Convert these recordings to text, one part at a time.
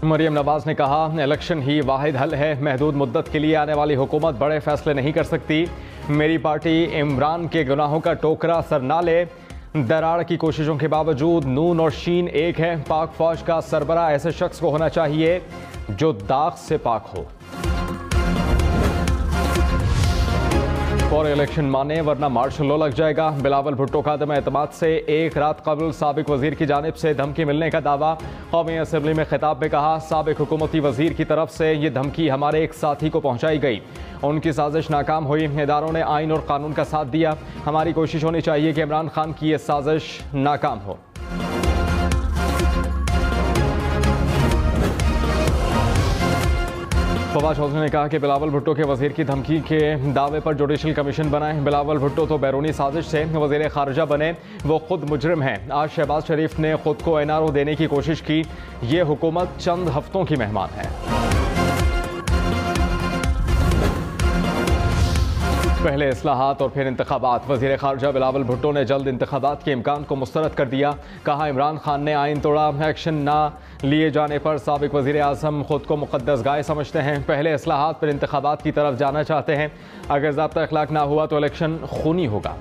मरियम नवाज ने कहा, इलेक्शन ही वाहिद हल है। महदूद मुद्दत के लिए आने वाली हुकूमत बड़े फैसले नहीं कर सकती। मेरी पार्टी इमरान के गुनाहों का टोकरा सर ना ले। दरार की कोशिशों के बावजूद नून और शीन एक है। पाक फौज का सरबरा ऐसे शख्स को होना चाहिए जो दाग से पाक हो। और इलेक्शन माने वरना मार्शल लॉ लग जाएगा। बिलावल भुट्टो का अदम एतमाद से एक रात कबल साबिक वजीर की जानिब से धमकी मिलने का दावा। कौमी असम्बली में खिताब में कहा, साबिक हुकूमती वजीर की तरफ से ये धमकी हमारे एक साथी को पहुंचाई गई। उनकी साजिश नाकाम हुई। इदारों ने आइन और कानून का साथ दिया। हमारी कोशिश होनी चाहिए कि इमरान खान की ये साजिश नाकाम हो। फवाद चौधरी ने कहा कि बिलावल भुट्टो के वजीर की धमकी के दावे पर जुडिशल कमीशन बनाए। बिलावल भुट्टो तो बैरूनी साजिश से वजीर खारजा बने, वो खुद मुजरिम हैं। आज शहबाज शरीफ ने खुद को NRO देने की कोशिश की। ये हुकूमत चंद हफ्तों की मेहमान है। पहले इस्लाहात और फिर इंतखाबात। वजीर खारजा बिलावल भुट्टो ने जल्द इंतखाबात के इम्कान को मुस्तरद कर दिया। कहा, इमरान खान ने आइन तोड़ा। एक्शन ना लिए जाने पर साबिक वजीर आज़म खुद को मुक़द्दस गाय समझते हैं। पहले इस्लाहात फिर इंतखाबात की तरफ जाना चाहते हैं। अगर ज़ाब्ता अखलाक ना हुआ तो इलेक्शन खूनी होगा।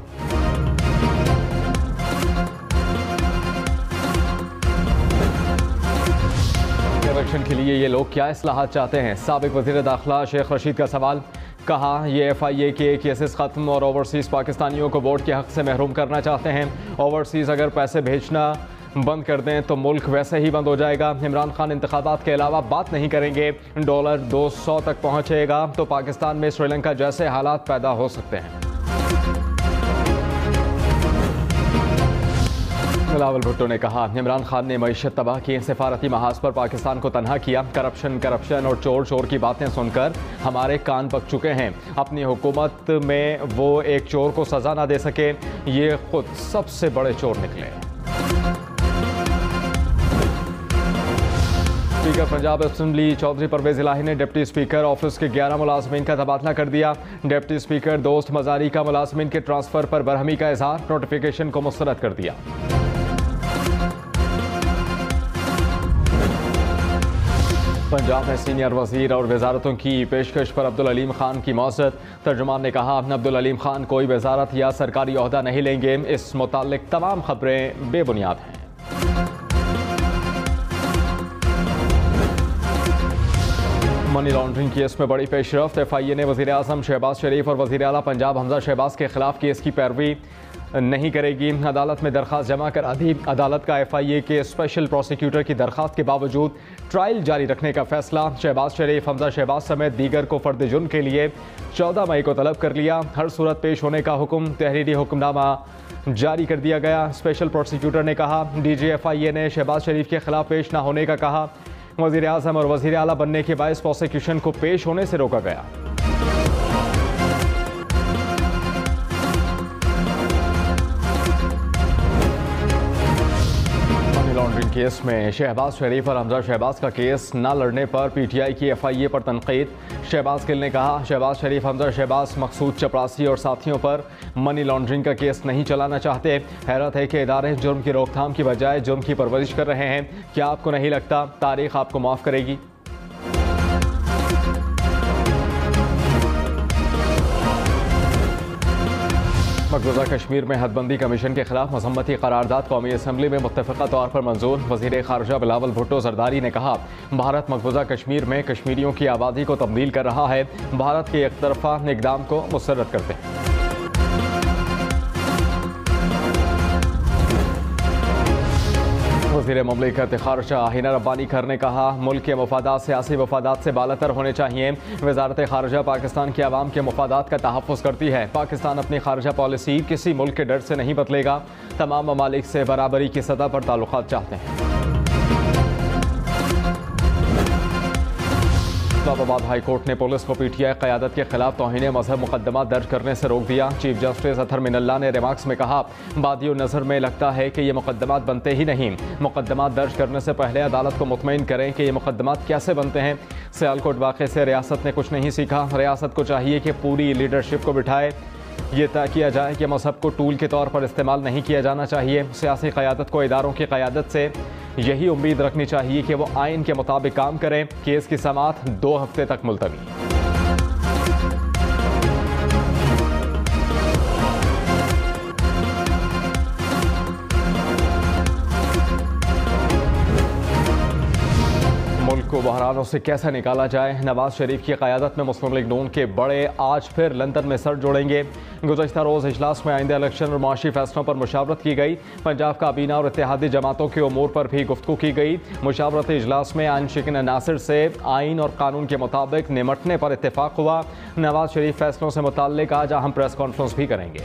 इलेक्शन के लिए ये लोग क्या इस्लाहात चाहते हैं? साबिक वजीर दाखिला शेख रशीद का सवाल। कहा, ये FIA के केसेस ख़त्म और ओवरसीज़ पाकिस्तानियों को वोट के हक़ से महरूम करना चाहते हैं। ओवरसीज़ अगर पैसे भेजना बंद कर दें तो मुल्क वैसे ही बंद हो जाएगा। इमरान खान इंतखाबात के अलावा बात नहीं करेंगे। डॉलर 200 तक पहुँचेगा तो पाकिस्तान में श्रीलंका जैसे हालात पैदा हो सकते हैं। बिलावल भुट्टो ने कहा, इमरान खान ने मईशत तबाह की। सिफारती महाज पर पाकिस्तान को तनहा किया। करप्शन और चोर की बातें सुनकर हमारे कान पक चुके हैं। अपनी हुकूमत में वो एक चोर को सजा ना दे सके, ये खुद सबसे बड़े चोर निकले। स्पीकर पंजाब असेंबली चौधरी परवेज इलाही ने डिप्टी स्पीकर ऑफिस के 11 मुलाजमीन का तबादला कर दिया। डिप्टी स्पीकर दोस्त मजारी का मुलाजमीन के ट्रांसफर पर बरहमी का इजहार। नोटिफिकेशन को मुस्तरद कर दिया। पंजाब में सीनियर वजीर और वजारतों की पेशकश पर अब्दुल अलीम खान की मौजत। तर्जुमान ने कहा, अब्दुल अलीम खान कोई वजारत या सरकारी ओहदा नहीं लेंगे। इस मुतालिक तमाम खबरें बेबुनियाद हैं। मनी लॉन्ड्रिंग केस में बड़ी पेशरफ्त। FIA ने वज़ीर आज़म शहबाज शरीफ और वज़ीर आला पंजाब हमजा शहबाज के खिलाफ केस की पैरवी नहीं करेगी। अदालत में दरख्वास्त जमा करा दी। अदालत का FIA के स्पेशल प्रोसिक्यूटर की दरख्वास्त के बावजूद ट्रायल जारी रखने का फैसला। शहबाज शरीफ, हमजा शहबाज समेत दीगर को फर्द जुर्म के लिए 14 मई को तलब कर लिया। हर सूरत पेश होने का हुक्म, तहरीरी हुक्मनामा जारी कर दिया गया। स्पेशल प्रोसिक्यूटर ने कहा, DG FIA ने शहबाज शरीफ के खिलाफ पेश न होने का कहा। वज़ीर आज़म और वज़ीर आला बनने के बायस प्रोसिक्यूशन को पेश होने से रोका गया। मनी लॉन्ड्रिंग केस में शहबाज शरीफ और हमजा शहबाज का केस न लड़ने पर PTI की FIA पर तनकीद। शहबाज गिल ने कहा, शहबाज शरीफ, हमजा शहबाज मकसूद चपरासी और साथियों पर मनी लॉन्ड्रिंग का केस नहीं चलाना चाहते। हैरत है कि इदारे जुर्म की रोकथाम की बजाय जुर्म की परवरिश कर रहे हैं। क्या आपको नहीं लगता तारीख आपको माफ़ करेगी? मकबूजा कश्मीर में हदबंदी कमीशन के खिलाफ मजम्मती करारदाद कौमी असम्बली में मुत्तफ़िक़ा तौर पर मंजूर। वज़ीर खारजा बिलावल भुट्टो जरदारी ने कहा, भारत मकबूजा कश्मीर में कश्मीरियों की आबादी को तब्दील कर रहा है। भारत के एक तरफा इक़दाम को मुस्तरद करते हैं। वज़ीर ममलिकत खारजा हिना रब्बानी खर ने कहा, मुल्क के मफादात सियासी मफादात से बालातर होने चाहिए। वज़ारत खारजा पाकिस्तान के अवाम के मफादात का तहफ़्फ़ुज़ करती है। पाकिस्तान अपनी खारजा पॉलिसी किसी मुल्क के डर से नहीं बदलेगा। तमाम ममालिक से बराबरी की सतह पर ताल्लुक़ात चाहते हैं। इस्लामाबाद हाई कोर्ट ने पुलिस को PTI क़यादत के खिलाफ तौहीन मजहब मुकदमा दर्ज करने से रोक दिया। चीफ जस्टिस अतहर मिनल्ला ने रिमार्क्स में कहा, बादियो नज़र में लगता है कि ये मुकदमात बनते ही नहीं। मुकदमात दर्ज करने से पहले अदालत को मुतमईन करें कि ये मुकदमात कैसे बनते हैं। सियालकोट वाक़े से रियासत ने कुछ नहीं सीखा। रियासत को चाहिए कि पूरी लीडरशिप को बिठाए। ये तय किया जाए कि मजहब को टूल के तौर पर इस्तेमाल नहीं किया जाना चाहिए। सियासी क़यादत को इदारों की क़यादत से यही उम्मीद रखनी चाहिए कि वो आइन के मुताबिक काम करें। केस की समाअत 2 हफ्ते तक मुलतवी। मुल्क को बहरानों से कैसे निकाला जाए, नवाज शरीफ की क़यादत में मुस्लिम लीग नून के बड़े आज फिर लंदन में सर जोड़ेंगे। गुज़श्ता रोज़ इजलास में आइंदा इलेक्शन और माशी फैसलों पर मुशावरत की गई। पंजाब काबीना और इत्तेहादी जमातों के उमूर पर भी गुफ्तगू की गई। मुशावरती इजलास में आइन शिकन अनासिर से आइन और कानून के मुताबिक निमटने पर इत्तेफाक हुआ। नवाज शरीफ फैसलों से मुताल्लिक आज अहम प्रेस कॉन्फ्रेंस भी करेंगे।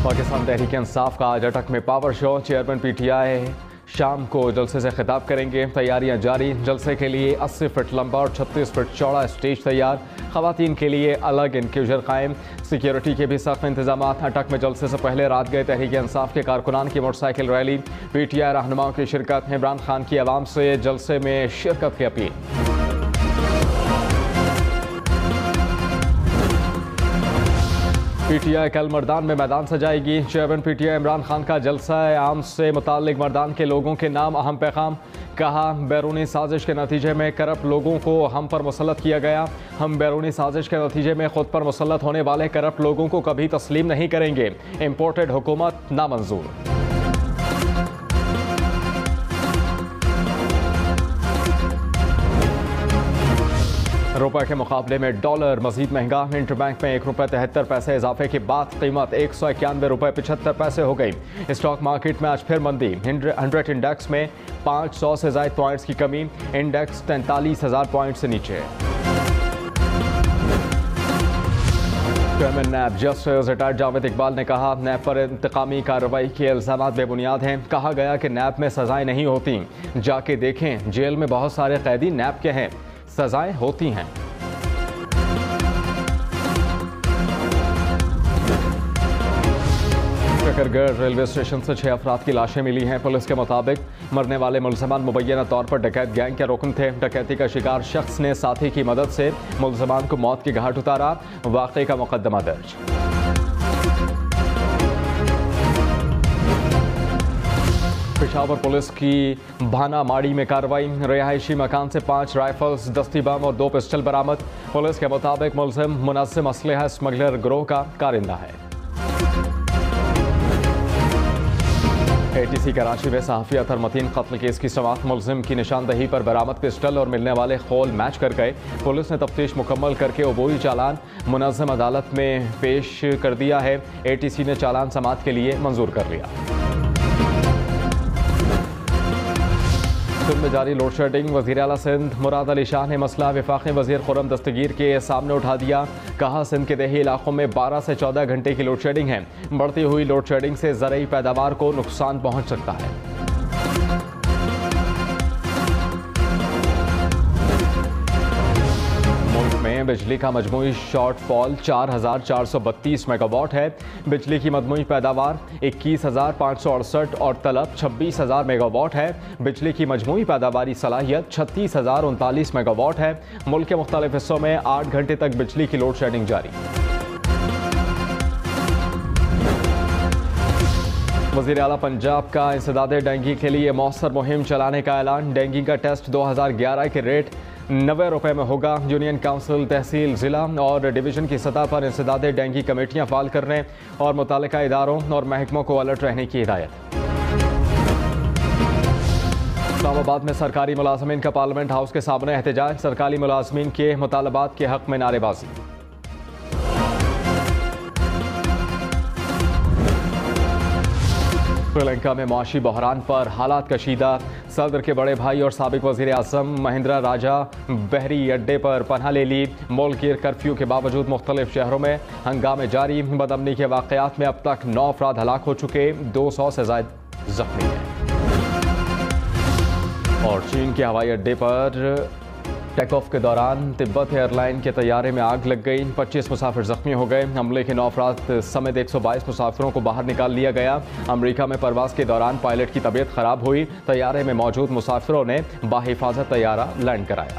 पाकिस्तान तहरीक इंसाफ का आज अटक में पावर शो। चेयरमैन PTI शाम को जलसे से खिताब करेंगे। तैयारियां जारी। जलसे के लिए 80 फीट लंबा और 36 फीट चौड़ा स्टेज तैयार। खवातीन के लिए अलग इनक्यूजर कायम। सिक्योरिटी के भी सख्त इंतजाम। अटक में जलसे से पहले रात गए तहरीक इंसाफ के कारकुनान की मोटरसाइकिल रैली। PTI रहनुमाओं की शिरकत। इमरान खान की आवाम से जलसे में शिरकत की अपील। PTI कल मर्दान में मैदान सजाएगी। चेयरमैन PTI इमरान खान का जलसा आम से मुताल्लिक मर्दान के लोगों के नाम अहम पैगाम। कहा, बैरूनी साजिश के नतीजे में करप्ट लोगों को हम पर मुसल्लत किया गया। हम बैरूनी साजिश के नतीजे में खुद पर मुसल्लत होने वाले करप्ट लोगों को कभी तस्लीम नहीं करेंगे। इम्पोर्टेड हुकूमत नामंजूर। रुपए के मुकाबले में डॉलर मजीद महंगा। इंटरबैंक में ₹1.73 इजाफे के बाद कीमत ₹191.75 हो गई। स्टॉक मार्केट में आज फिर मंदी। 100 इंडेक्स में 500 से ज़ायद पॉइंट्स की कमी। इंडेक्स 43,000 पॉइंट से नीचे। Chairman NAB justice retired Javed Iqbal ने कहा, नैब पर इंतकामी कार्रवाई के इल्जाम बेबुनियाद हैं। कहा गया कि नैब में सजाएं नहीं होती। जाके देखें, जेल में बहुत सारे कैदी नैब के हैं, सजाएं होती हैं। शकरगढ़ रेलवे स्टेशन से 6 अफराद की लाशें मिली हैं। पुलिस के मुताबिक मरने वाले मुलजमान मुबैना तौर पर डकैत गैंग के रुकन थे। डकैती का शिकार शख्स ने साथी की मदद से मुलजमान को मौत की घाट उतारा। वाक़े का मुकदमा दर्ज। पेशावर पुलिस की भाना माड़ी में कार्रवाई। रिहायशी मकान से 5 राइफल्स, दस्ती बम और 2 पिस्टल बरामद। पुलिस के मुताबिक मुलजिम मुनज़्ज़म असलहा स्मगलर गिरोह का कारिंदा है। ATC कराची में सहाफ़ी अतहर मतीन कत्ल केस की समाअत। मुलजिम की निशानदही पर बरामद पिस्टल और मिलने वाले खोल मैच कर गए। पुलिस ने तफ्तीश मुकम्मल करके अबूरी चालान मुनज़्ज़म अदालत में पेश कर दिया है। ATC ने चालान समाअत के लिए मंजूर कर लिया। सिंध में जारी लोड शेडिंग। वज़ीर आला सिंध मुराद अली शाह ने मसला वफाक़ी वज़ीर खुर्रम दस्तगीर के सामने उठा दिया। कहा, सिंध के देही इलाकों में 12 से 14 घंटे की लोड शेडिंग है। बढ़ती हुई लोड शेडिंग से ज़रई पैदावार को नुकसान पहुँच सकता है। में बिजली का मजमूई शॉर्टफॉल 4,432 मेगावाट है। बिजली की मजमूई पैदावार 21,568 और तलब 26,000 मेगावाट है। बिजली की मजमूई पैदावारी सलाहियत 36,039 मेगावाट है। मुल्क के मुख्तलिफ हिस्सों में 8 घंटे तक बिजली की लोड शेडिंग जारी। वज़ीर आला पंजाब का इंसदाद डेंगू के लिए मौसर मुहिम चलाने का ऐलान। डेंगू का टेस्ट 2011 के रेट 90 रुपये में होगा। यूनियन काउंसिल, तहसील, ज़िला और डिवीज़न की सतह पर इंसदाद डेंगू कमेटियाँ फ़ाल करने और मुतालिका इदारों और महकमों को अलर्ट रहने की हिदायत। इस्लामाबाद में सरकारी मुलाजमीन का पार्लियामेंट हाउस के सामने एहतजाज। सरकारी मुलाजमीन के मुतालबात के हक़ में नारेबाजी। श्रीलंका में मुआशी बहरान पर हालात कशीदा। सदर के बड़े भाई और साबिक वज़ीर आज़म महिंद्रा राजा बहरी अड्डे पर पनाह ले ली। मुल्क के कर्फ्यू के बावजूद मुख्तलिफ शहरों में हंगामे जारी। बदअमनी के वाक़यात में अब तक 9 अफराद हलाक हो चुके, 200 से ज़ायद जख्मी हैं। और चीन के हवाई अड्डे पर टेक ऑफ के दौरान तिब्बत एयरलाइन के तैयारे में आग लग गई। 25 मुसाफिर जख्मी हो गए। हमले के 9 अफराद समेत 122 मुसाफिरों को बाहर निकाल लिया गया। अमेरिका में परवाज़ के दौरान पायलट की तबीयत खराब हुई। तैयारे में मौजूद मुसाफिरों ने बाहिफाजत तैयारा लैंड कराया।